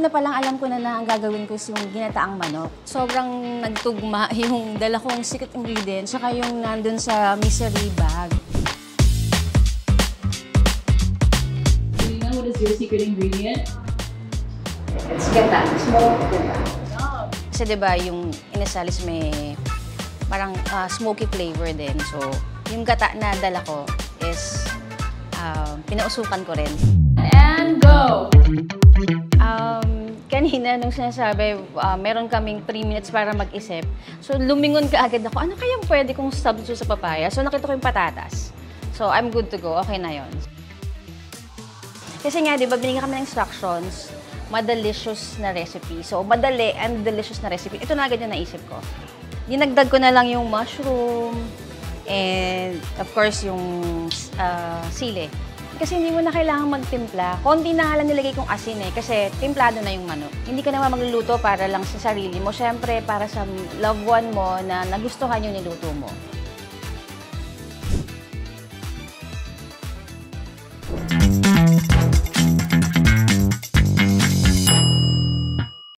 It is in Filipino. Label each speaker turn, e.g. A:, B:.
A: una pa lang alam ko na ang gagawin ko is yung ginataang manok. Sobrang nagtugma yung dala kong secret ingredient saka yung nandun sa mystery bag.
B: Do you know what is your secret ingredient?
C: It's gata, smoked gata.
A: Kasi diba yung inasalis may parang smoky flavor din. So yung gata na dala ko is pinausukan ko rin.
B: And go!
A: Kanina nung sinasabi, meron kaming 3 minutes para mag-isip. So lumingon ka agad ako, ano kayang pwede kong substitute sa papaya? So nakita ko yung patatas. So I'm good to go, okay na yon. Kasi nga, di ba, binigyan kami ng instructions, madalicious na recipe. So madali and delicious na recipe. Ito na agad yung naisip ko. Dinagdag ko na lang yung mushroom and of course yung sili. Kasi hindi mo na kailangan magtimpla. Konti na nga lang nilagay kong asin kasi timplado na yung manok. Hindi ka naman magluluto para lang sa sarili mo. Siyempre, para sa loved one mo na nagustuhan yung niluto mo.